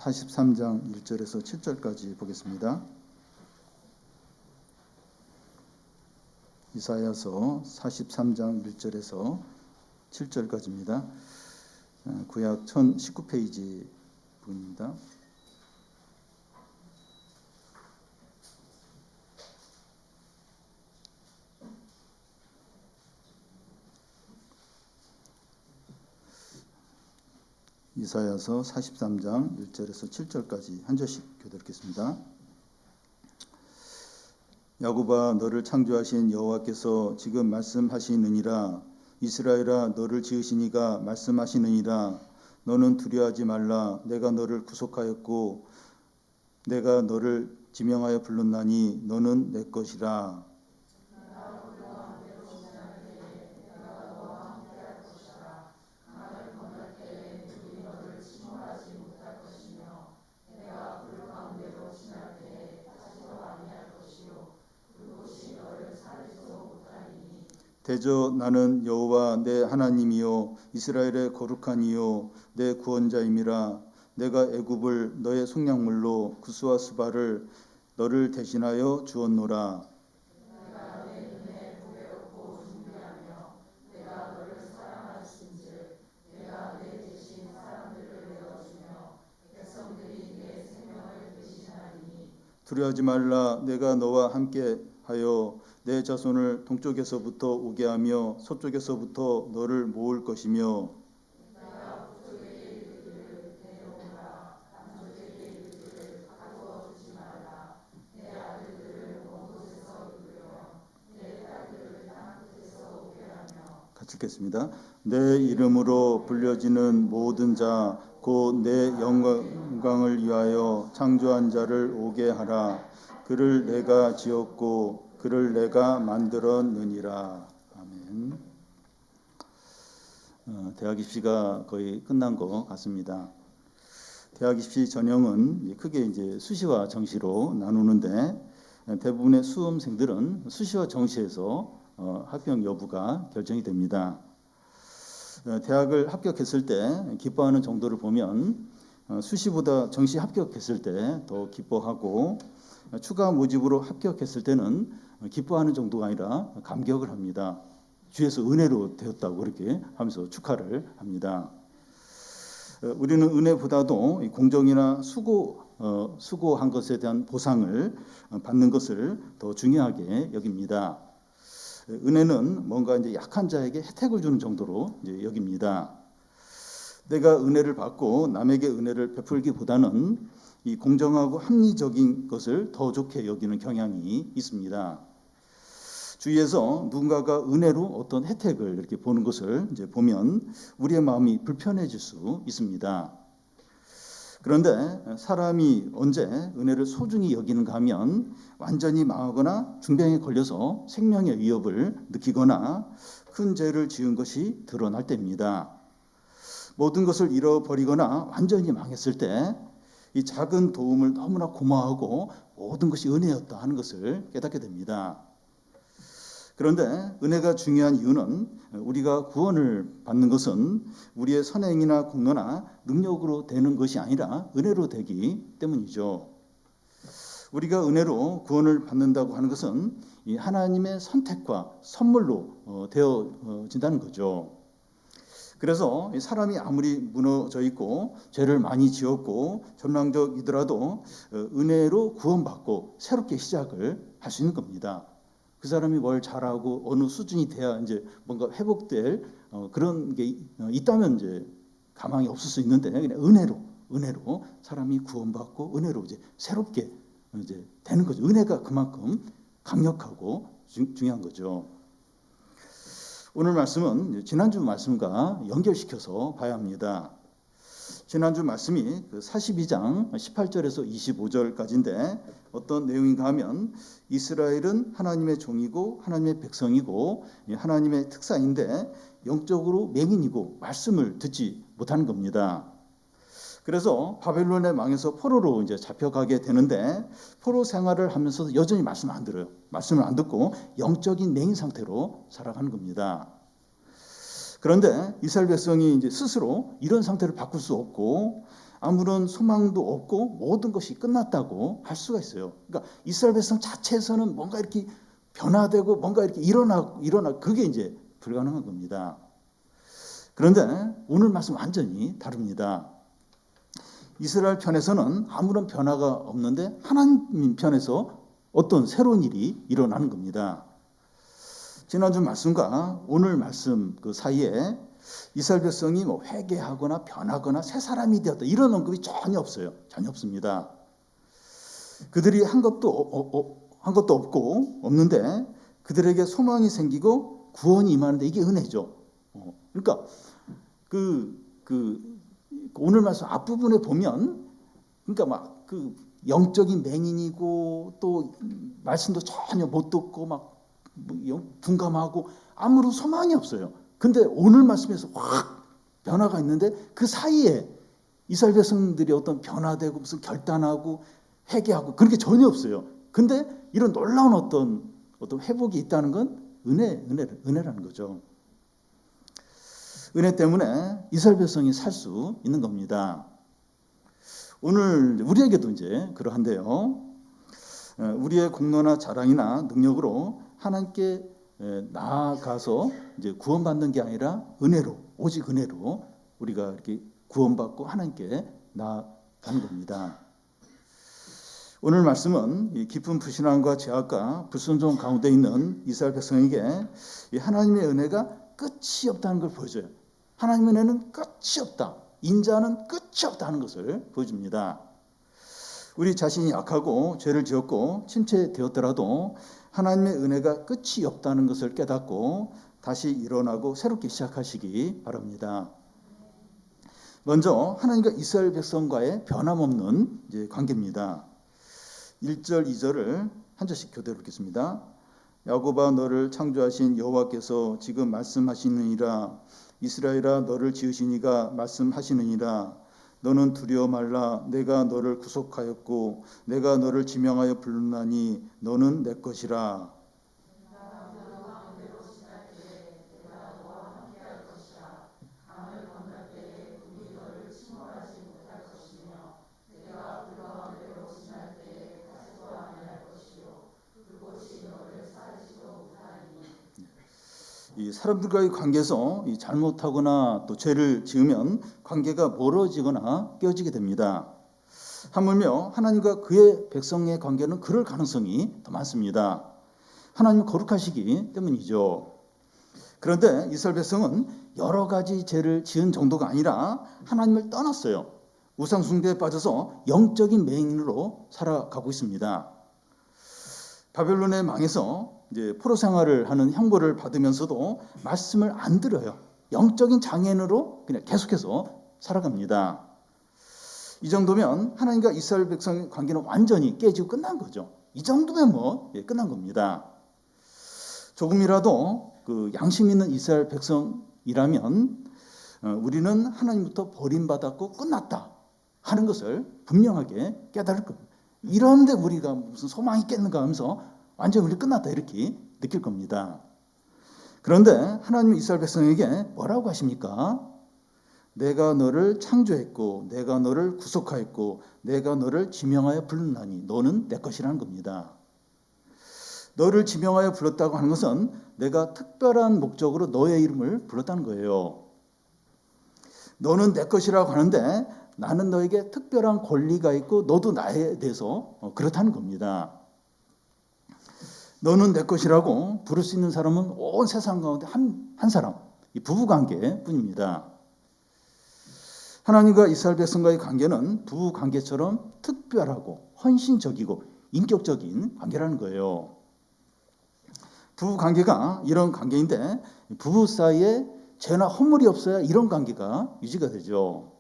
43장 1절에서 7절까지 보겠습니다. 이사야서 43장 1절에서 7절까지입니다. 구약 1019페이지 부분입니다. 이사야서 43장 1절에서 7절까지 한 절씩 교독하겠습니다. 야곱아, 너를 창조하신 여호와께서 지금 말씀하시느니라. 이스라엘아, 너를 지으신 이가 말씀하시느니라. 너는 두려워하지 말라. 내가 너를 구속하였고 내가 너를 지명하여 불렀나니 너는 내 것이라. 대저 나는 여호와 내 하나님이요 이스라엘의 거룩한 이요 내 구원자임이라. 내가 애굽을 너의 속량물로 구스와 스바를 너를 대신하여 주었노라. 두려워하지 말라. 내가 너와 함께 하여 내 자손을 동쪽에서부터 오게 하며 서쪽에서부터 너를 모을 것이며 같이 읽겠습니다. 내 이름으로 불려지는 모든 자 곧 내 영광을 위하여 창조한 자를 오게 하라. 그를 내가 지었고 그를 내가 만들었느니라. 아멘. 대학 입시가 거의 끝난 것 같습니다. 대학 입시 전형은 크게 이제 수시와 정시로 나누는데 대부분의 수험생들은 수시와 정시에서 합격 여부가 결정이 됩니다. 대학을 합격했을 때 기뻐하는 정도를 보면 수시보다 정시 합격했을 때 더 기뻐하고 추가 모집으로 합격했을 때는 기뻐하는 정도가 아니라 감격을 합니다. 주에서 은혜로 되었다고 그렇게 하면서 축하를 합니다. 우리는 은혜보다도 공정이나 수고한 것에 대한 보상을 받는 것을 더 중요하게 여깁니다. 은혜는 뭔가 이제 약한 자에게 혜택을 주는 정도로 이제 여깁니다. 내가 은혜를 받고 남에게 은혜를 베풀기보다는 이 공정하고 합리적인 것을 더 좋게 여기는 경향이 있습니다. 주위에서 누군가가 은혜로 어떤 혜택을 이렇게 보는 것을 이제 보면 우리의 마음이 불편해질 수 있습니다. 그런데 사람이 언제 은혜를 소중히 여기는가 하면 완전히 망하거나 중병에 걸려서 생명의 위협을 느끼거나 큰 죄를 지은 것이 드러날 때입니다. 모든 것을 잃어버리거나 완전히 망했을 때 이 작은 도움을 너무나 고마워하고 모든 것이 은혜였다 하는 것을 깨닫게 됩니다. 그런데 은혜가 중요한 이유는 우리가 구원을 받는 것은 우리의 선행이나 공로나 능력으로 되는 것이 아니라 은혜로 되기 때문이죠. 우리가 은혜로 구원을 받는다고 하는 것은 이 하나님의 선택과 선물로 되어진다는 거죠. 그래서 사람이 아무리 무너져 있고 죄를 많이 지었고 전망적이더라도 은혜로 구원받고 새롭게 시작을 할 수 있는 겁니다. 그 사람이 뭘 잘하고 어느 수준이 돼야 이제 뭔가 회복될 그런 게 있다면 이제 가망이 없을 수 있는데 그냥 은혜로 사람이 구원받고 은혜로 이제 새롭게 이제 되는 거죠. 은혜가 그만큼 강력하고 중요한 거죠. 오늘 말씀은 지난주 말씀과 연결시켜서 봐야 합니다. 지난주 말씀이 42장 18절에서 25절까지인데 어떤 내용인가 하면 이스라엘은 하나님의 종이고 하나님의 백성이고 하나님의 특사인데 영적으로 맹인이고 말씀을 듣지 못하는 겁니다. 그래서 바벨론의 망에서 포로로 이제 잡혀가게 되는데 포로 생활을 하면서 여전히 말씀을 안 들어요. 말씀을 안 듣고 영적인 맹인 상태로 살아가는 겁니다. 그런데 이스라엘 백성이 이제 스스로 이런 상태를 바꿀 수 없고 아무런 소망도 없고 모든 것이 끝났다고 할 수가 있어요. 그러니까 이스라엘 백성 자체에서는 뭔가 이렇게 변화되고 뭔가 이렇게 일어나 그게 이제 불가능한 겁니다. 그런데 오늘 말씀 완전히 다릅니다. 이스라엘 편에서는 아무런 변화가 없는데 하나님 편에서 어떤 새로운 일이 일어나는 겁니다. 지난주 말씀과 오늘 말씀 그 사이에 이스라엘 백성이 뭐 회개하거나 변하거나 새 사람이 되었다 이런 언급이 전혀 없어요. 전혀 없습니다. 그들이 한 것도 없고 없는데 그들에게 소망이 생기고 구원이 임하는데 이게 은혜죠. 그러니까 오늘 말씀 앞부분에 보면 그러니까 막 그 영적인 맹인이고 또 말씀도 전혀 못 듣고 막 둔감하고 아무런 소망이 없어요. 근데 오늘 말씀에서 확 변화가 있는데 그 사이에 이스라엘 백성들이 어떤 변화되고 무슨 결단하고 회개하고 그런 게 전혀 없어요. 근데 이런 놀라운 어떤 회복이 있다는 건 은혜라는 거죠. 은혜 때문에 이스라엘 백성이 살 수 있는 겁니다. 오늘 우리에게도 이제 그러한데요. 우리의 공로나 자랑이나 능력으로 하나님께 나아가서 이제 구원받는 게 아니라 은혜로, 오직 은혜로 우리가 이렇게 구원받고 하나님께 나아가는 겁니다. 오늘 말씀은 깊은 불신앙과 죄악과 불순종 가운데 있는 이스라엘 백성에게 하나님의 은혜가 끝이 없다는 걸 보여줘요. 하나님의 은혜는 끝이 없다. 인자는 끝이 없다는 것을 보여줍니다. 우리 자신이 약하고 죄를 지었고 침체되었더라도 하나님의 은혜가 끝이 없다는 것을 깨닫고 다시 일어나고 새롭게 시작하시기 바랍니다. 먼저 하나님과 이스라엘 백성과의 변함없는 이제 관계입니다. 1절, 2절을 한 절씩 교대로 읽겠습니다. 야곱아 너를 창조하신 여호와께서 지금 말씀하시느니라. 이스라엘아 너를 지으신 이가 말씀하시느니라. 너는 두려워 말라. 내가 너를 구속하였고 내가 너를 지명하여 부르나니 너는 내 것이라. 이 사람들과의 관계에서 이 잘못하거나 또 죄를 지으면 관계가 멀어지거나 깨어지게 됩니다. 하물며 하나님과 그의 백성의 관계는 그럴 가능성이 더 많습니다. 하나님은 거룩하시기 때문이죠. 그런데 이스라엘 백성은 여러 가지 죄를 지은 정도가 아니라 하나님을 떠났어요. 우상 숭배에 빠져서 영적인 맹인으로 살아가고 있습니다. 바벨론의 망에서 이제 포로 생활을 하는 형벌을 받으면서도 말씀을 안 들어요. 영적인 장애인으로 그냥 계속해서 살아갑니다. 이 정도면 하나님과 이스라엘 백성의 관계는 완전히 깨지고 끝난 거죠. 이 정도면 끝난 겁니다. 조금이라도 그 양심 있는 이스라엘 백성이라면 우리는 하나님부터 버림받았고 끝났다 하는 것을 분명하게 깨달을 겁니다. 이런데 우리가 무슨 소망이 깼는가 하면서 완전히 우리 끝났다 이렇게 느낄 겁니다. 그런데 하나님은 이스라엘 백성에게 뭐라고 하십니까? 내가 너를 창조했고 내가 너를 구속하였고 내가 너를 지명하여 불렀나니 너는 내 것이라는 겁니다. 너를 지명하여 불렀다고 하는 것은 내가 특별한 목적으로 너의 이름을 불렀다는 거예요. 너는 내 것이라고 하는데 나는 너에게 특별한 권리가 있고 너도 나에 대해서 그렇다는 겁니다. 너는 내 것이라고 부를 수 있는 사람은 온 세상 가운데 한 사람, 이 부부관계뿐입니다. 하나님과 이스라엘 백성과의 관계는 부부관계처럼 특별하고 헌신적이고 인격적인 관계라는 거예요. 부부관계가 이런 관계인데 부부 사이에 죄나 허물이 없어야 이런 관계가 유지가 되죠.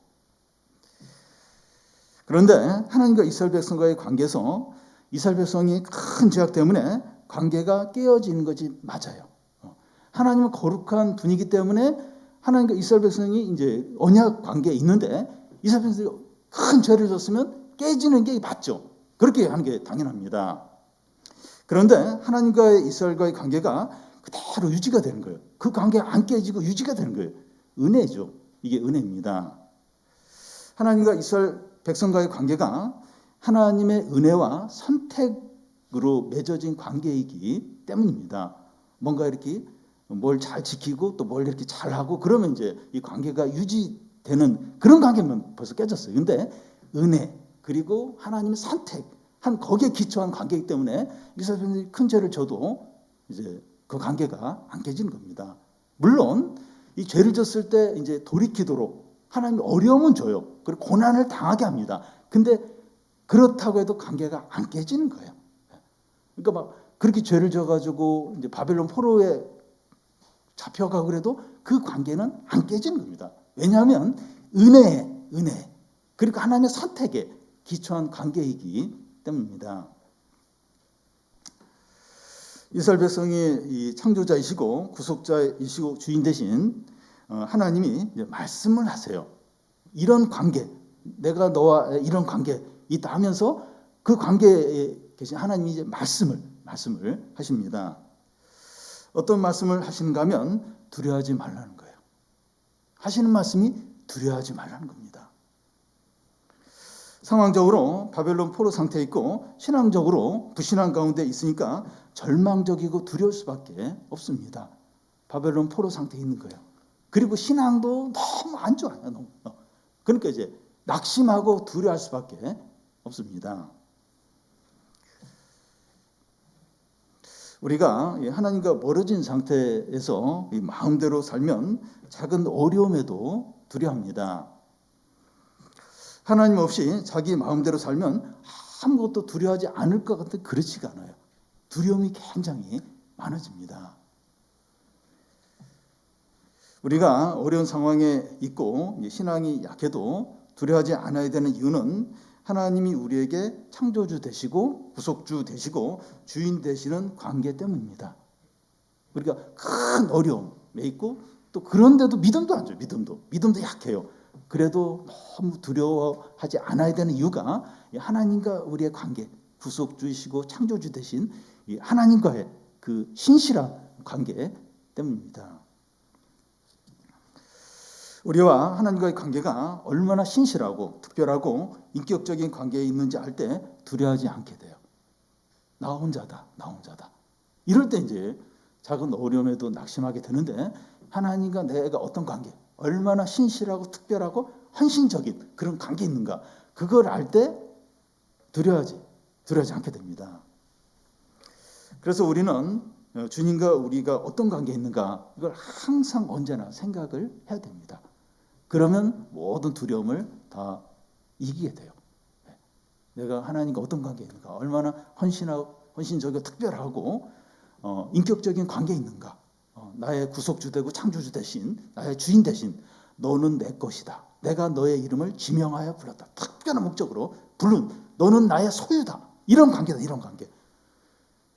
그런데 하나님과 이스라엘 백성과의 관계에서 이스라엘 백성이 큰 죄악 때문에 관계가 깨어지는 것이 맞아요. 하나님은 거룩한 분이기 때문에 하나님과 이스라엘 백성이 이제 언약 관계에 있는데 이스라엘 백성이 큰 죄를 졌으면 깨지는 게 맞죠. 그렇게 하는 게 당연합니다. 그런데 하나님과 이스라엘과의 관계가 그대로 유지가 되는 거예요. 그 관계가 안 깨지고 유지가 되는 거예요. 은혜죠. 이게 은혜입니다. 하나님과 이스라엘 백성과의 관계가 하나님의 은혜와 선택으로 맺어진 관계이기 때문입니다. 뭔가 이렇게 뭘 잘 지키고 또 뭘 이렇게 잘하고 그러면 이제 이 관계가 유지되는 그런 관계면 벌써 깨졌어요. 근데 은혜 그리고 하나님의 선택 한 거기에 기초한 관계이기 때문에 이스라엘 백성이 큰 죄를 져도 이제 그 관계가 안 깨지는 겁니다. 물론 이 죄를 졌을 때 이제 돌이키도록 하나님이 어려움은 줘요. 그리고 고난을 당하게 합니다. 근데 그렇다고 해도 관계가 안 깨지는 거예요. 그러니까 막 그렇게 죄를 져가지고 이제 바벨론 포로에 잡혀가고 그래도 그 관계는 안 깨지는 겁니다. 왜냐하면 은혜 그리고 하나님의 선택에 기초한 관계이기 때문입니다. 이스라엘 백성이 이 창조자이시고 구속자이시고 주인 대신 하나님이 이제 말씀을 하세요. 이런 관계, 내가 너와 이런 관계 있다 하면서 그 관계에 계신 하나님이 이제 말씀을 하십니다. 어떤 말씀을 하시는가 하면 두려워하지 말라는 거예요. 하시는 말씀이 두려워하지 말라는 겁니다. 상황적으로 바벨론 포로 상태에 있고 신앙적으로 불신앙 가운데 있으니까 절망적이고 두려울 수밖에 없습니다. 바벨론 포로 상태에 있는 거예요. 그리고 신앙도 너무 안 좋아요. 너무. 그러니까 이제 낙심하고 두려워할 수밖에 없습니다. 우리가 하나님과 멀어진 상태에서 마음대로 살면 작은 어려움에도 두려워합니다. 하나님 없이 자기 마음대로 살면 아무것도 두려워하지 않을 것 같은데 그렇지가 않아요. 두려움이 굉장히 많아집니다. 우리가 어려운 상황에 있고 신앙이 약해도 두려워하지 않아야 되는 이유는 하나님이 우리에게 창조주 되시고 구속주 되시고 주인 되시는 관계 때문입니다. 우리가 큰 어려움에 있고 또 그런데도 믿음도 안 줘요. 믿음도 약해요. 그래도 너무 두려워하지 않아야 되는 이유가 하나님과 우리의 관계, 구속주이시고 창조주 되신 하나님과의 그 신실한 관계 때문입니다. 우리와 하나님과의 관계가 얼마나 신실하고 특별하고 인격적인 관계에 있는지 알 때 두려워하지 않게 돼요. 나 혼자다. 이럴 때 이제 작은 어려움에도 낙심하게 되는데 하나님과 내가 어떤 관계, 얼마나 신실하고 특별하고 헌신적인 그런 관계 있는가 그걸 알 때 두려워하지 않게 됩니다. 그래서 우리는 주님과 우리가 어떤 관계에 있는가 이걸 항상 언제나 생각을 해야 됩니다. 그러면 모든 두려움을 다 이기게 돼요. 내가 하나님과 어떤 관계에 있는가, 얼마나 헌신적이고 특별하고 인격적인 관계에 있는가, 나의 구속주 되고 창조주 대신 나의 주인 대신 너는 내 것이다. 내가 너의 이름을 지명하여 불렀다. 특별한 목적으로 부른 너는 나의 소유다. 이런 관계다. 이런 관계.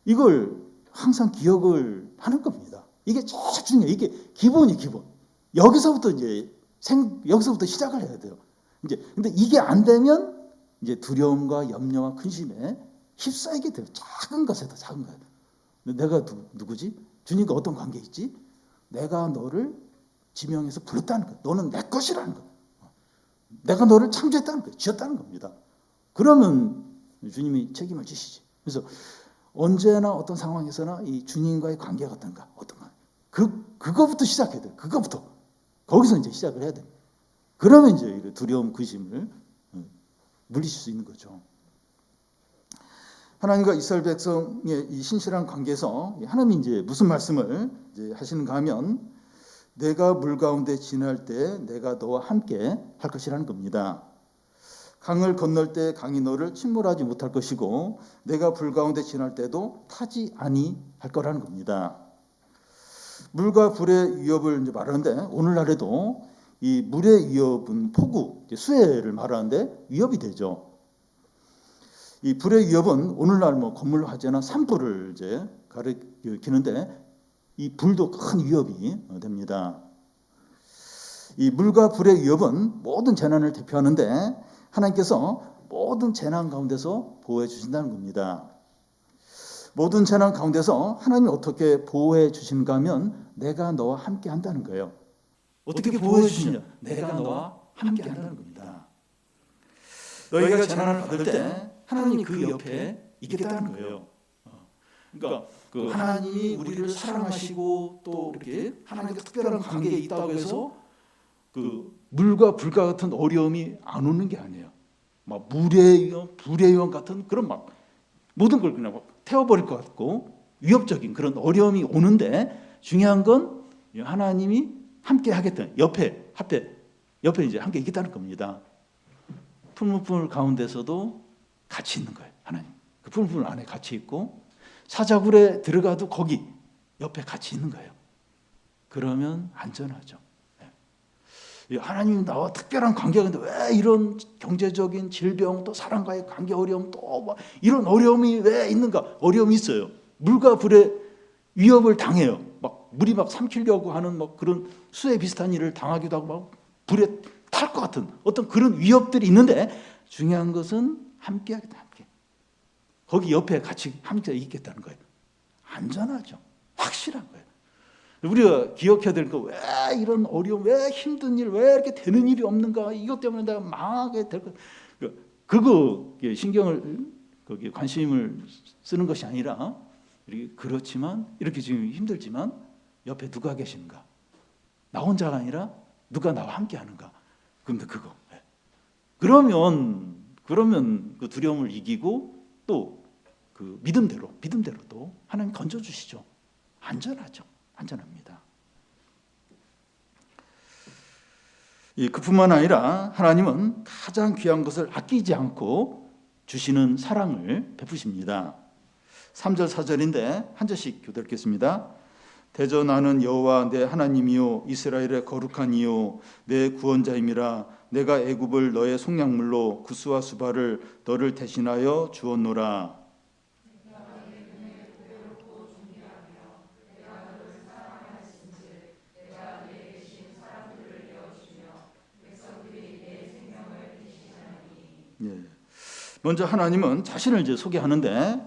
이걸 항상 기억을 하는 겁니다. 이게 제일 중요해요. 이게 기본. 여기서부터 시작을 해야 돼요. 근데 이게 안 되면 이제 두려움과 염려와 근심에 휩싸이게 돼요. 작은 것에도 작은 거예요. 내가 누구지? 주님과 어떤 관계 있지? 내가 너를 지명해서 불렀다는 거예요. 너는 내 것이라는 거예요. 내가 너를 창조했다는 거예요. 지었다는 겁니다. 그러면 주님이 책임을 지시지. 그래서 언제나 어떤 상황에서나 이 주님과의 관계가 어떤가? 그거부터 시작해야 돼요. 거기서 이제 시작을 해야 돼요. 그러면 이제 두려움, 근심을 물리칠 수 있는 거죠. 하나님과 이스라엘 백성의 이 신실한 관계에서 하나님이 이제 무슨 말씀을 이제 하시는가 하면 내가 물 가운데 지날 때 내가 너와 함께 할 것이라는 겁니다. 강을 건널 때 강이 너를 침몰하지 못할 것이고 내가 불 가운데 지날 때도 타지 아니할 거라는 겁니다. 물과 불의 위협을 이제 말하는데 오늘날에도 이 물의 위협은 폭우, 수해를 말하는데 위협이 되죠. 이 불의 위협은 오늘날 뭐 건물 화재나 산불을 이제 가리키는데 이 불도 큰 위협이 됩니다. 이 물과 불의 위협은 모든 재난을 대표하는데 하나님께서 모든 재난 가운데서 보호해 주신다는 겁니다. 모든 재난 가운데서 하나님이 어떻게 보호해 주시는가 하면 내가 너와 함께 한다는 거예요. 어떻게 보호해 주시냐? 내가 너와 함께 한다는 겁니다. 너희가 재난을 받을 때 하나님이 그 옆에 있겠다는 거예요. 그러니까 그 하나님이 우리를 사랑하시고 또 이렇게 하나님과 특별한 관계에 있다고 해서 그 물과 불과 같은 어려움이 안 오는 게 아니에요. 막 물의 위험, 불의 위험 같은 그런 막 모든 걸 그냥 막 태워버릴 것 같고 위협적인 그런 어려움이 오는데 중요한 건 하나님이 함께 하겠다. 옆에 이제 함께 있겠다는 겁니다. 풀무불 가운데서도 같이 있는 거예요. 하나님. 그 풀무불 안에 같이 있고 사자굴에 들어가도 거기 옆에 같이 있는 거예요. 그러면 안전하죠. 하나님이 나와 특별한 관계가 있는데 왜 이런 경제적인 질병 또 사람과의 관계 어려움 또 뭐 이런 어려움이 왜 있는가? 어려움이 있어요. 물과 불의 위협을 당해요. 막 물이 막 삼키려고 하는 막 그런 수해 비슷한 일을 당하기도 하고 막 불에 탈 것 같은 어떤 그런 위협들이 있는데 중요한 것은 함께 하겠다. 함께. 거기 옆에 같이 함께 있겠다는 거예요. 안전하죠. 확실한 거예요. 우리가 기억해야 될 거 왜 이런 어려움, 왜 힘든 일, 왜 이렇게 되는 일이 없는가? 이것 때문에 내가 망하게 될 거. 그거 신경을 거기에 관심을 쓰는 것이 아니라 그렇지만 이렇게 지금 힘들지만 옆에 누가 계시는가? 나 혼자가 아니라 누가 나와 함께 하는가? 근데 그거. 그러면 그 두려움을 이기고 또 그 믿음대로 또 하나님 건져 주시죠. 안전하죠. 안전합니다. 그뿐만 아니라 하나님은 가장 귀한 것을 아끼지 않고 주시는 사랑을 베푸십니다. 3절 4절인데 한 절씩 교독하겠습니다. 대저 나는 여호와 내 하나님이요 이스라엘의 거룩한 이요 내 구원자임이라. 내가 애굽을 너의 속량물로 구스와 수바를 너를 대신하여 주었노라. 예. 먼저 하나님은 자신을 이제 소개하는데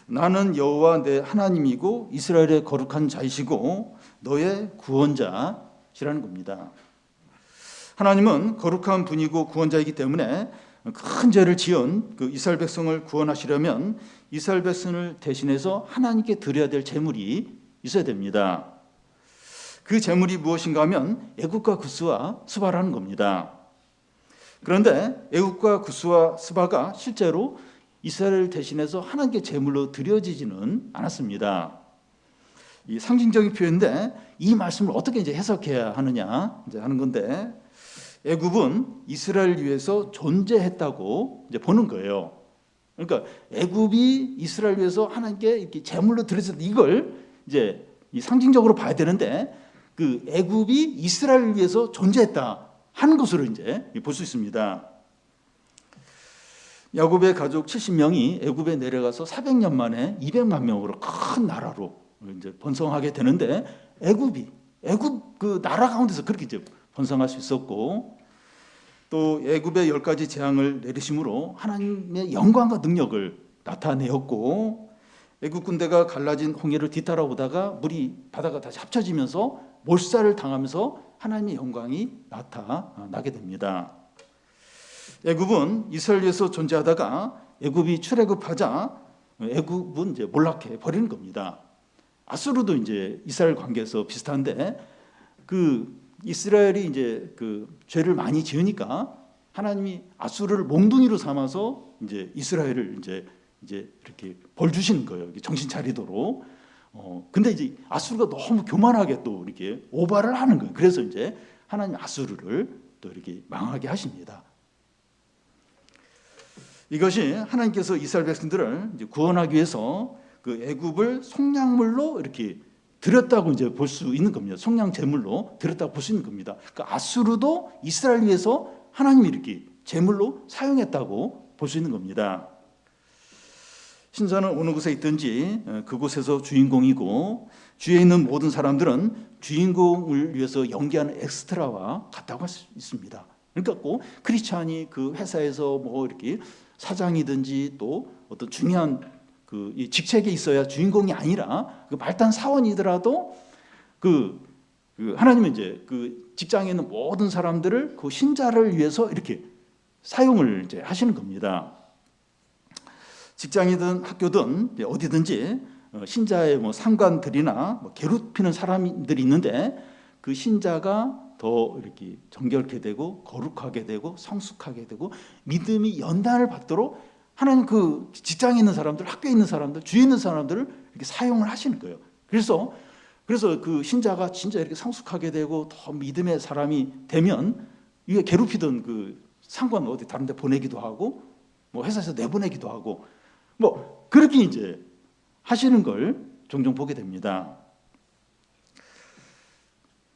나는 여호와 내 하나님이고 이스라엘의 거룩한 자이시고 너의 구원자시라는 겁니다. 하나님은 거룩한 분이고 구원자이기 때문에 큰 죄를 지은 그 이스라엘 백성을 구원하시려면 이스라엘 백성을 대신해서 하나님께 드려야 될 제물이 있어야 됩니다. 그 제물이 무엇인가 하면 애굽과 구스와 스바라는 겁니다. 그런데 애굽과 구스와 스바가 실제로 이스라엘을 대신해서 하나님께 제물로 드려지지는 않았습니다. 이 상징적인 표현인데 이 말씀을 어떻게 이제 해석해야 하느냐 이제 하는 건데 애굽은 이스라엘을 위해서 존재했다고 이제 보는 거예요. 그러니까 애굽이 이스라엘을 위해서 하나님께 이렇게 제물로 드려졌다 이걸 이제 이 상징적으로 봐야 되는데 그 애굽이 이스라엘을 위해서 존재했다 하는 것으로 이제 볼 수 있습니다. 야곱의 가족 70명이 애굽에 내려가서 400년 만에 200만 명으로 큰 나라로 이제 번성하게 되는데 애굽 그 나라 가운데서 그렇게 이제 번성할 수 있었고 또 애굽의 10가지 재앙을 내리심으로 하나님의 영광과 능력을 나타내었고 애굽 군대가 갈라진 홍해를 뒤따라오다가 바다가 다시 합쳐지면서 몰살을 당하면서 하나님의 영광이 나타나게 됩니다. 애굽은 이스라엘 위해서 존재하다가 애굽이 출애굽하자 애굽은 이제 몰락해 버리는 겁니다. 아수르도 이제 이스라엘 관계에서 비슷한데 그 이스라엘이 이제 그 죄를 많이 지으니까 하나님이 아수르를 몽둥이로 삼아서 이제 이스라엘을 이제 이렇게 벌 주시는 거예요. 정신 차리도록. 근데 이제 아수르가 너무 교만하게 또 이렇게 오바를 하는 거예요. 그래서 이제 하나님 아수르를 또 이렇게 망하게 하십니다. 이것이 하나님께서 이스라엘 백성들을 이제 구원하기 위해서 그 애굽을 속량물로 이렇게 드렸다고 이제 볼 수 있는 겁니다. 속량 제물로 드렸다고 볼 수 있는 겁니다. 그러니까 아수르도 이스라엘 위해서 하나님이 이렇게 제물로 사용했다고 볼 수 있는 겁니다. 신자는 어느 곳에 있든지 그곳에서 주인공이고 주위에 있는 모든 사람들은 주인공을 위해서 연기하는 엑스트라와 같다고 할 수 있습니다. 그러니까 꼭 크리스찬이 그 회사에서 뭐 이렇게 사장이든지 또 어떤 중요한 그 직책에 있어야 주인공이 아니라 그 말단 사원이더라도 그 하나님은 이제 그 직장에 있는 모든 사람들을 그 신자를 위해서 이렇게 사용을 이제 하시는 겁니다. 직장이든 학교든 어디든지 신자의 뭐 상관들이나 뭐 괴롭히는 사람들이 있는데 그 신자가 더 이렇게 정결케 되고 거룩하게 되고 성숙하게 되고 믿음이 연단을 받도록 하나님 그 직장에 있는 사람들, 학교에 있는 사람들, 주위에 있는 사람들을 이렇게 사용을 하시는 거예요. 그래서 그 신자가 진짜 이렇게 성숙하게 되고 더 믿음의 사람이 되면 이게 괴롭히던 그 상관 어디 다른 데 보내기도 하고 뭐 회사에서 내보내기도 하고 뭐 그렇게 이제 하시는 걸 종종 보게 됩니다.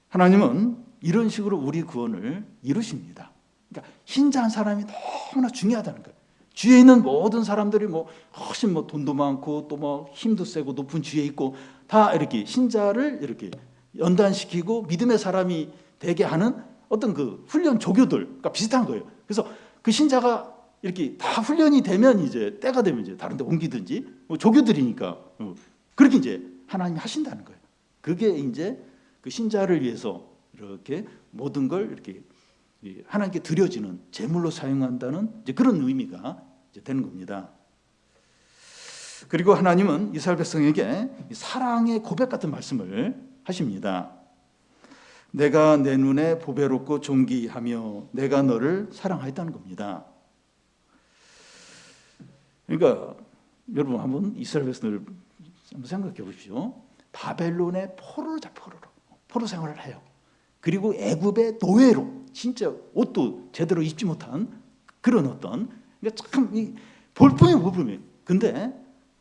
하나님은 이런 식으로 우리 구원을 이루십니다. 그러니까 신자한 사람이 너무나 중요하다는 거예요. 주위에 있는 모든 사람들이 뭐 훨씬 뭐 돈도 많고 또 뭐 힘도 세고 높은 주위에 있고 다 이렇게 신자를 이렇게 연단시키고 믿음의 사람이 되게 하는 어떤 그 훈련 조교들과 비슷한 거예요. 그래서 그 신자가 이렇게 다 훈련이 되면 이제 때가 되면 이제 다른 데 옮기든지 뭐 조교들이니까 그렇게 이제 하나님이 하신다는 거예요. 그게 이제 그 신자를 위해서 이렇게 모든 걸 이렇게 하나님께 드려지는 제물로 사용한다는 이제 그런 의미가 이제 되는 겁니다. 그리고 하나님은 이스라엘 백성에게 사랑의 고백 같은 말씀을 하십니다. 내가 내 눈에 보배롭고 존귀하며 내가 너를 사랑하였다는 겁니다. 그러니까 여러분 한번 이스라엘 백성을 한번 생각해 보십시오. 바벨론의 포로 생활을 해요. 그리고 애굽의 노예로 진짜 옷도 제대로 입지 못한 그런 어떤 그러니까 참 볼품이 근데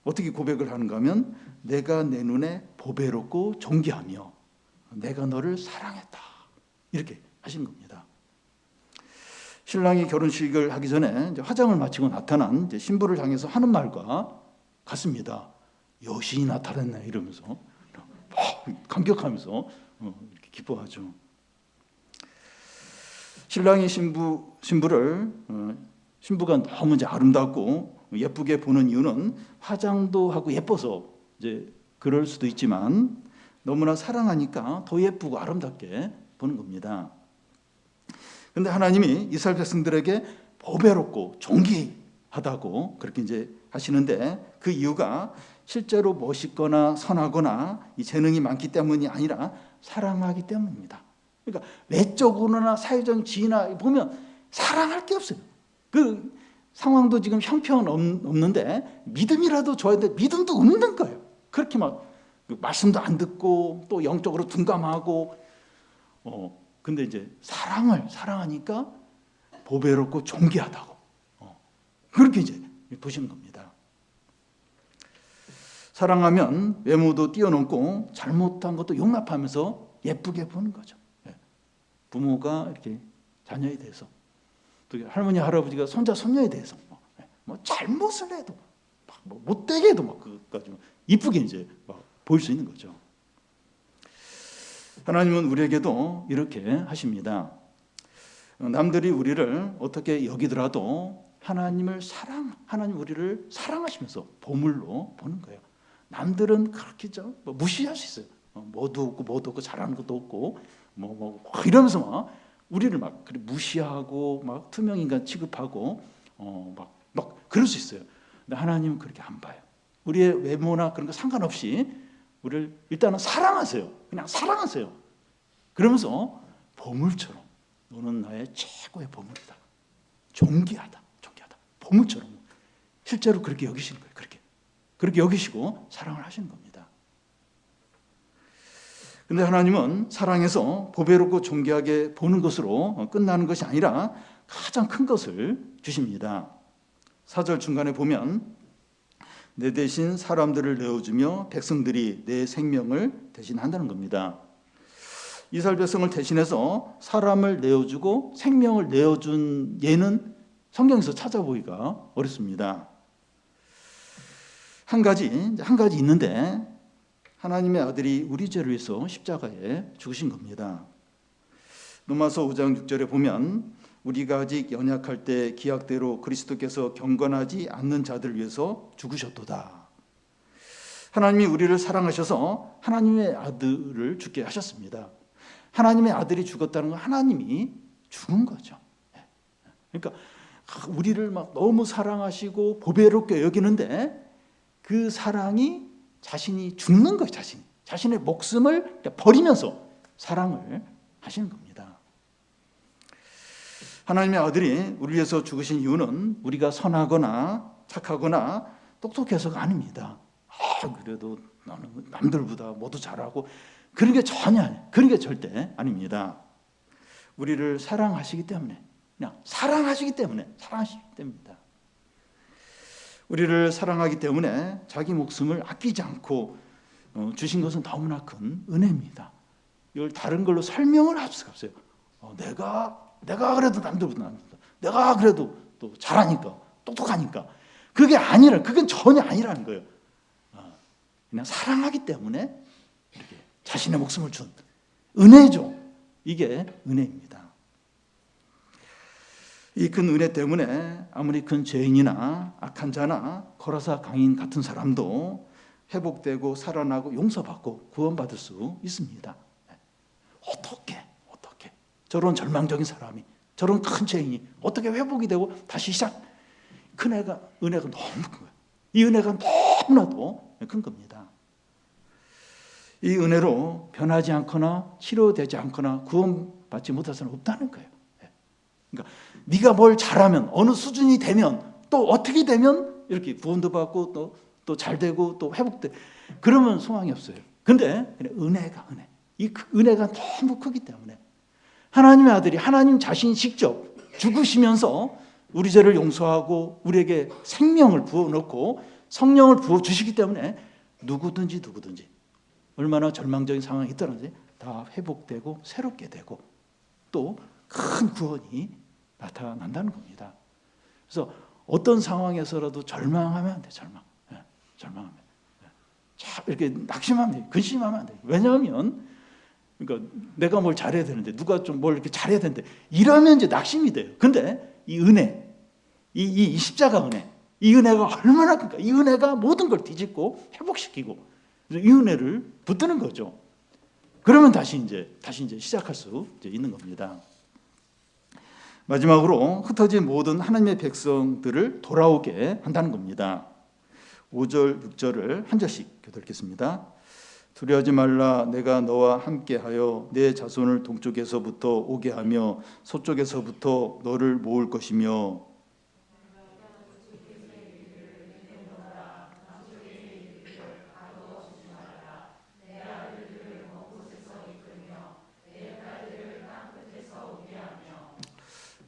어떻게 고백을 하는가 하면 내가 내 눈에 보배롭고 존귀하며 내가 너를 사랑했다 이렇게 하시는 겁니다. 신랑이 결혼식을 하기 전에 이제 화장을 마치고 나타난 이제 신부를 향해서 하는 말과 같습니다. 여신이 나타났네 이러면서 감격하면서 이렇게 기뻐하죠. 신랑이 신부가 너무 이제 아름답고 예쁘게 보는 이유는 화장도 하고 예뻐서 이제 그럴 수도 있지만 너무나 사랑하니까 더 예쁘고 아름답게 보는 겁니다. 그런데 하나님이 이스라엘 백성들에게 보배롭고 존귀하다고 그렇게 이제 하시는데 그 이유가 실제로 멋있거나 선하거나 이 재능이 많기 때문이 아니라 사랑하기 때문입니다. 그러니까 외적으로나 사회적 지위나 보면 사랑할 게 없어요. 그 상황도 지금 형편없는데 믿음이라도 줘야 돼. 믿음도 없는 거예요. 그렇게 막 말씀도 안 듣고 또 영적으로 둔감하고 근데 이제 사랑하니까 보배롭고 존귀하다고 그렇게 이제 보시는 겁니다. 사랑하면 외모도 뛰어넘고 잘못한 것도 용납하면서 예쁘게 보는 거죠. 부모가 이렇게 자녀에 대해서 또 할머니 할아버지가 손자 손녀에 대해서 뭐 잘못을 해도 뭐 못되게 해도 막 그까지 이쁘게 이제 막 보일 수 있는 거죠. 하나님은 우리에게도 이렇게 하십니다. 남들이 우리를 어떻게 여기더라도 하나님 우리를 사랑하시면서 보물로 보는 거예요. 남들은 그렇게 뭐 무시할 수 있어요. 뭐도 없고 잘하는 것도 없고 뭐 이러면서 막 우리를 막 무시하고 막 투명 인간 취급하고 막 그럴 수 있어요. 근데 하나님은 그렇게 안 봐요. 우리의 외모나 그런 거 상관없이 우리를 일단은 사랑하세요. 그냥 사랑하세요. 그러면서 보물처럼 너는 나의 최고의 보물이다. 존귀하다. 보물처럼 실제로 그렇게 여기시는 거예요. 그렇게 여기시고 사랑을 하시는 겁니다. 근데 하나님은 사랑해서 보배롭고 존귀하게 보는 것으로 끝나는 것이 아니라 가장 큰 것을 주십니다. 4절 중간에 보면 내 대신 사람들을 내어주며 백성들이 내 생명을 대신한다는 겁니다. 이스라엘 백성을 대신해서 사람을 내어주고 생명을 내어준 예는 성경에서 찾아보기가 어렵습니다. 한 가지 있는데 하나님의 아들이 우리 죄를 위해서 십자가에 죽으신 겁니다. 로마서 5장 6절에 보면 우리가 아직 연약할 때 기약대로 그리스도께서 경건하지 않는 자들 위해서 죽으셨도다. 하나님이 우리를 사랑하셔서 하나님의 아들을 죽게 하셨습니다. 하나님의 아들이 죽었다는 건 하나님이 죽은 거죠. 그러니까 우리를 막 너무 사랑하시고 보배롭게 여기는데 그 사랑이 자신이 죽는 거예요. 자신의 목숨을 버리면서 사랑을 하시는 겁니다. 하나님의 아들이 우리 위해서 죽으신 이유는 우리가 선하거나 착하거나 똑똑해서가 아닙니다. 그래도 나는 남들보다 모두 잘하고 그런 게 전혀 아니에요. 그런 게 절대 아닙니다. 우리를 사랑하시기 때문에, 그냥 사랑하시기 때문입니다. 우리를 사랑하기 때문에 자기 목숨을 아끼지 않고 주신 것은 너무나 큰 은혜입니다. 이걸 다른 걸로 설명을 할 수가 없어요. 내가 그래도 남들보다 내가 그래도 또 잘하니까 똑똑하니까 그건 전혀 아니라는 거예요. 그냥 사랑하기 때문에 이렇게 자신의 목숨을 준 은혜죠. 이게 은혜입니다. 이 큰 은혜 때문에 아무리 큰 죄인이나 악한 자나 거라사 강인 같은 사람도 회복되고 살아나고 용서받고 구원받을 수 있습니다. 어떻게 저런 절망적인 사람이, 저런 큰 죄인이 어떻게 회복이 되고 다시 은혜가 너무 큰 거예요. 이 은혜가 너무나도 큰 겁니다. 이 은혜로 변하지 않거나 치료되지 않거나 구원받지 못할 사람은 없다는 거예요. 그러니까 네가 뭘 잘하면, 어느 수준이 되면, 또 어떻게 되면 이렇게 구원도 받고 또 잘 되고 또 회복돼, 그러면 소망이 없어요. 근데 이 은혜가 너무 크기 때문에 하나님의 아들이 하나님 자신이 직접 죽으시면서 우리 죄를 용서하고 우리에게 생명을 부어놓고 성령을 부어주시기 때문에 누구든지 얼마나 절망적인 상황이 있더라도 다 회복되고 새롭게 되고 또 큰 구원이 나타난다는 겁니다. 그래서 어떤 상황에서라도 절망하면 안 돼. 절망하면 이렇게 낙심하면 돼. 근심하면 안 돼. 왜냐하면 그러니까 내가 뭘 잘해야 되는데, 누가 좀 뭘 이렇게 잘해야 되는데, 이러면 이제 낙심이 돼요. 근데 이 은혜, 이 십자가 은혜, 이 은혜가 얼마나 큰가. 이 은혜가 모든 걸 뒤집고 회복시키고 이 은혜를 붙드는 거죠. 그러면 다시 이제 시작할 수 있는 겁니다. 마지막으로 흩어진 모든 하나님의 백성들을 돌아오게 한다는 겁니다. 5절, 6절을 한 절씩 교독하겠습니다. 두려워하지 말라. 내가 너와 함께하여 내 자손을 동쪽에서부터 오게 하며 서쪽에서부터 너를 모을 것이며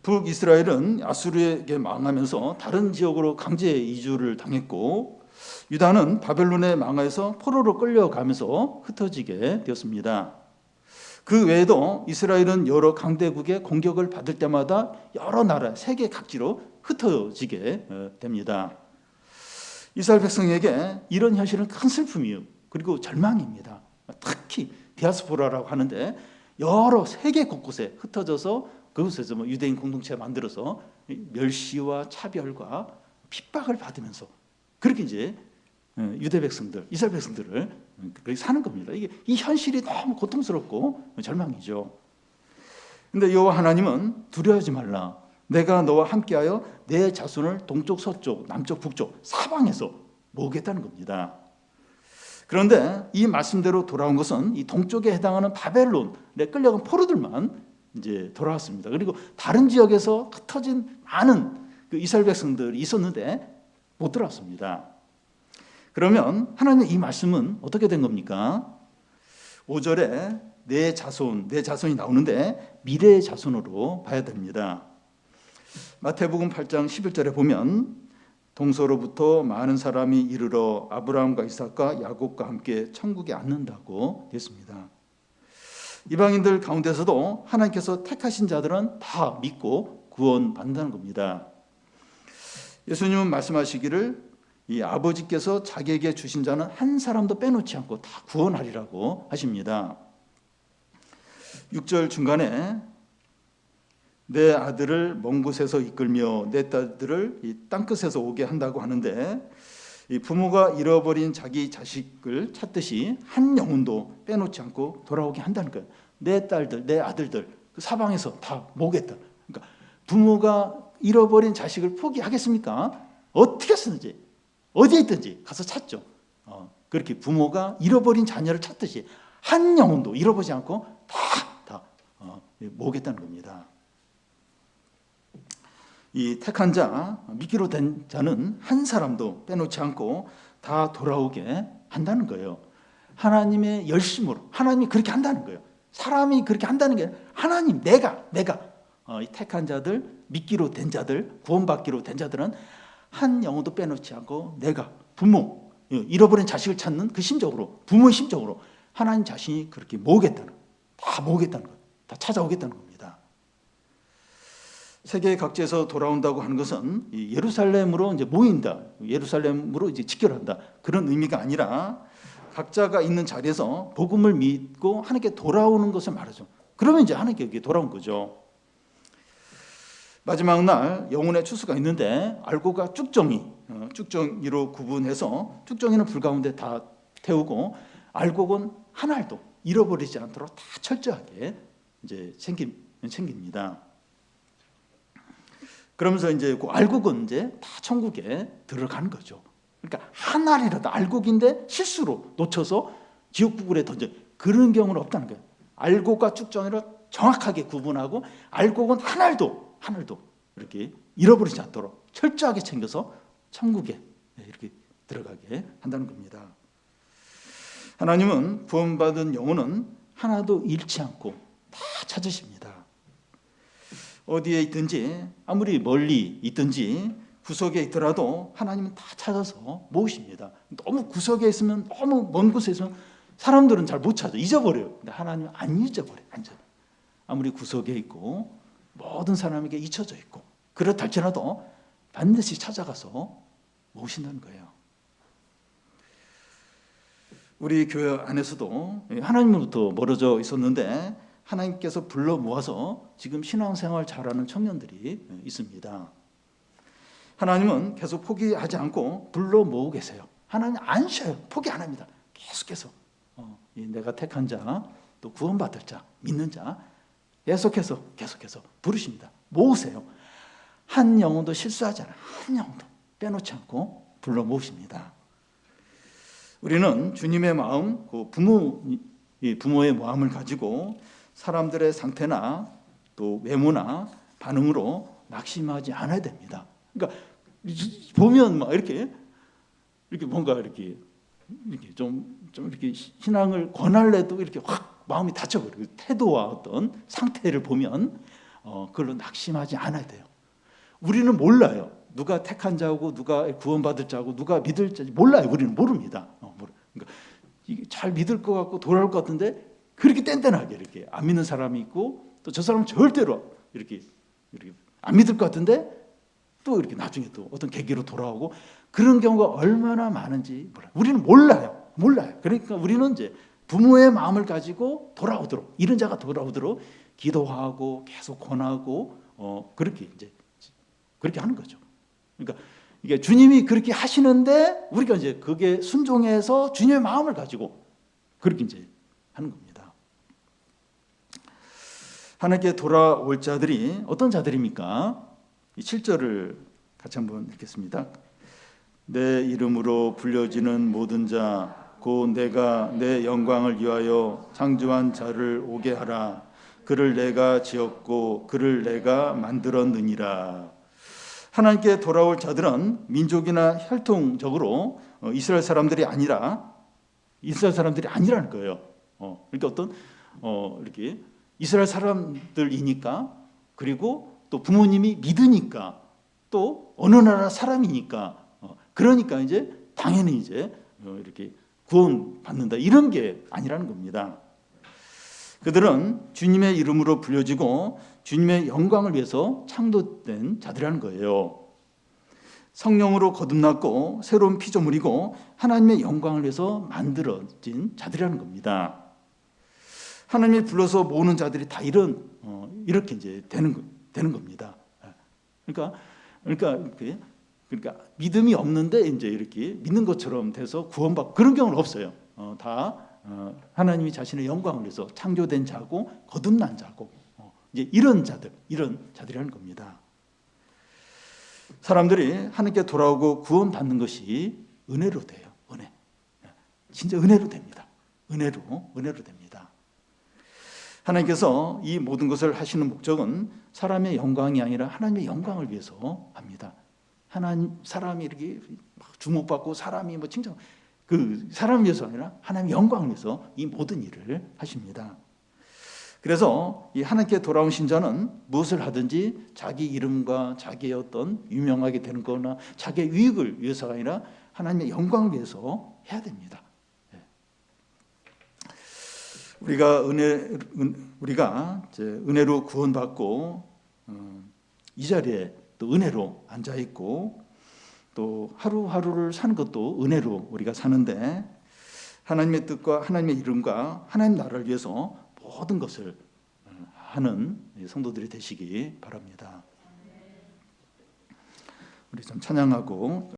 북이스라엘은 아수르에게 망하면서 다른 지역으로 강제 이주를 당했고 유다는 바벨론에 망하여서 포로로 끌려가면서 흩어지게 되었습니다. 그 외에도 이스라엘은 여러 강대국의 공격을 받을 때마다 여러 나라, 세계 각지로 흩어지게 됩니다. 이스라엘 백성에게 이런 현실은 큰 슬픔이에요. 그리고 절망입니다. 특히 디아스포라라고 하는데 여러 세계 곳곳에 흩어져서 그곳에서 유대인 공동체 만들어서 멸시와 차별과 핍박을 받으면서 그렇게 이제 유대 백성들, 이스라엘 백성들을 그렇게 사는 겁니다. 이 현실이 너무 고통스럽고 절망이죠. 그런데 여호와 하나님은 두려워하지 말라. 내가 너와 함께하여 내 자손을 동쪽, 서쪽, 남쪽, 북쪽 사방에서 모으겠다는 겁니다. 그런데 이 말씀대로 돌아온 것은 이 동쪽에 해당하는 바벨론에 끌려간 포로들만 이제 돌아왔습니다. 그리고 다른 지역에서 흩어진 많은 그 이스라엘 백성들이 있었는데 못 들어왔습니다. 그러면 하나님의 이 말씀은 어떻게 된 겁니까? 5절에 내 자손이 나오는데 미래의 자손으로 봐야 됩니다. 마태복음 8장 11절에 보면 동서로부터 많은 사람이 이르러 아브라함과 이삭과 야곱과 함께 천국에 앉는다고 되었습니다. 이방인들 가운데서도 하나님께서 택하신 자들은 다 믿고 구원받는다는 겁니다. 예수님은 말씀하시기를 이 아버지께서 자기에게 주신 자는 한 사람도 빼놓지 않고 다 구원하리라고 하십니다. 6절 중간에 내 아들을 먼 곳에서 이끌며 내 딸들을 이 땅끝에서 오게 한다고 하는데 이 부모가 잃어버린 자기 자식을 찾듯이 한 영혼도 빼놓지 않고 돌아오게 한다는 거예요. 내 딸들, 내 아들들 그 사방에서 다 모으겠다. 그러니까 부모가 잃어버린 자식을 포기하겠습니까? 어떻게 쓰는지 어디에 있든지 가서 찾죠. 그렇게 부모가 잃어버린 자녀를 찾듯이 한 영혼도 잃어보지 않고 다 모으겠다는 겁니다. 이 택한 자, 믿기로 된 자는 한 사람도 빼놓지 않고 다 돌아오게 한다는 거예요. 하나님의 열심으로 하나님이 그렇게 한다는 거예요. 사람이 그렇게 한다는 게 아니라 하나님, 내가 이 택한 자들, 믿기로 된 자들, 구원받기로 된 자들은 한 영혼도 빼놓지 않고 내가 부모, 잃어버린 자식을 찾는 그 심적으로, 부모의 심적으로 하나님 자신이 그렇게 모으겠다는, 다 모으겠다는 거예요. 다 찾아오겠다는 겁니다. 세계 각지에서 돌아온다고 하는 것은 예루살렘으로 이제 모인다, 예루살렘으로 이제 직결한다, 그런 의미가 아니라 각자가 있는 자리에서 복음을 믿고 하나님께 돌아오는 것을 말하죠. 그러면 이제 하나님께 돌아온 거죠. 마지막 날 영혼의 추수가 있는데 알고가 쭉정이로 구분해서 쭉정이는 불 가운데 다 태우고 알곡은 한 알도 잃어버리지 않도록 다 철저하게 이제 챙깁니다. 그러면서 이제 그 알곡은 이제 다 천국에 들어가는 거죠. 그러니까 한 알이라도 알곡인데 실수로 놓쳐서 지옥불에 던져, 그런 경우는 없다는 거예요. 알곡과 쭉정이를 정확하게 구분하고 알곡은 한 알도 이렇게 잃어버리지 않도록 철저하게 챙겨서 천국에 이렇게 들어가게 한다는 겁니다. 하나님은 구원받은 영혼은 하나도 잃지 않고 다 찾으십니다. 어디에 있든지 아무리 멀리 있든지 구석에 있더라도 하나님은 다 찾아서 모으십니다. 너무 구석에 있으면, 너무 먼 곳에 있으면 사람들은 잘 못 찾아, 잊어버려요. 근데 하나님은 안 잊어버려요. 아무리 구석에 있고 모든 사람에게 잊혀져 있고 그렇다 할지라도 반드시 찾아가서 모으신다는 거예요. 우리 교회 안에서도 하나님으로부터 멀어져 있었는데 하나님께서 불러 모아서 지금 신앙생활 잘하는 청년들이 있습니다. 하나님은 계속 포기하지 않고 불러 모으고 계세요. 하나님 안 쉬어요. 포기 안 합니다. 계속해서 내가 택한 자, 또 구원받을 자, 믿는 자 계속해서 부르십니다. 모으세요. 한 영혼도 실수하지 않아요. 한 영혼도 빼놓지 않고 불러 모으십니다. 우리는 주님의 마음, 그 부모의 마음을 가지고 사람들의 상태나 또 외모나 반응으로 낙심하지 않아야 됩니다. 그러니까 보면 막 이렇게 뭔가 이렇게 좀 이렇게 신앙을 권할래도 이렇게 확 마음이 다쳐버려요. 태도와 어떤 상태를 보면 그걸로 낙심하지 않아야 돼요. 우리는 몰라요. 누가 택한 자고 누가 구원받을 자고 누가 믿을 자인지 몰라요. 우리는 모릅니다. 그러니까 이게 잘 믿을 것 같고 돌아올 것 같은데 그렇게 뗀뗀하게 이렇게 안 믿는 사람이 있고, 또 저 사람은 절대로 이렇게 안 믿을 것 같은데 또 이렇게 나중에 또 어떤 계기로 돌아오고, 그런 경우가 얼마나 많은지 몰라요. 우리는 몰라요. 그러니까 우리는 이제 부모의 마음을 가지고 돌아오도록, 이런 자가 돌아오도록 기도하고 계속 권하고 그렇게 하는 거죠. 그러니까 이게 주님이 그렇게 하시는데 우리가 이제 그게 순종해서 주님의 마음을 가지고 그렇게 이제 하는 겁니다. 하나님께 돌아올 자들이 어떤 자들입니까? 7절을 같이 한번 읽겠습니다. 내 이름으로 불려지는 모든 자 곧 내가 내 영광을 위하여 창조한 자를 오게 하라. 그를 내가 지었고 그를 내가 만들었느니라. 하나님께 돌아올 자들은 민족이나 혈통적으로 이스라엘 사람들이 아니라는 거예요. 그러니까 어떤 이렇게 이스라엘 사람들이니까, 그리고 또 부모님이 믿으니까, 또 어느 나라 사람이니까, 그러니까 이제 당연히 이제 이렇게 구원받는다, 이런 게 아니라는 겁니다. 그들은 주님의 이름으로 불려지고 주님의 영광을 위해서 창조된 자들이라는 거예요. 성령으로 거듭났고 새로운 피조물이고 하나님의 영광을 위해서 만들어진 자들이라는 겁니다. 하나님이 불러서 모으는 자들이 다 이렇게 이제 되는 겁니다. 그러니까 믿음이 없는데 이제 이렇게 믿는 것처럼 돼서 구원받고 그런 경우는 없어요. 다 하나님이 자신의 영광을 위해서 창조된 자고 거듭난 자고 이제 이런 자들이라는 겁니다. 사람들이 하나님께 돌아오고 구원받는 것이 은혜로 돼요. 은혜. 진짜 은혜로 됩니다. 은혜로 됩니다. 하나님께서 이 모든 것을 하시는 목적은 사람의 영광이 아니라 하나님의 영광을 위해서 합니다. 사람이 이렇게 주목받고 사람이 뭐 칭찬, 그 사람을 위해서 아니라 하나님의 영광을 위해서 이 모든 일을 하십니다. 그래서 이 하나님께 돌아온 신자는 무엇을 하든지 자기 이름과 자기의 어떤 유명하게 되는 거나 자기의 유익을 위해서가 아니라 하나님의 영광을 위해서 해야 됩니다. 우리가 이제 은혜로 구원받고 이 자리에 또 은혜로 앉아 있고 또 하루하루를 사는 것도 은혜로 우리가 사는데 하나님의 뜻과 하나님의 이름과 하나님 나라를 위해서 모든 것을 하는 성도들이 되시기 바랍니다. 우리 좀 찬양하고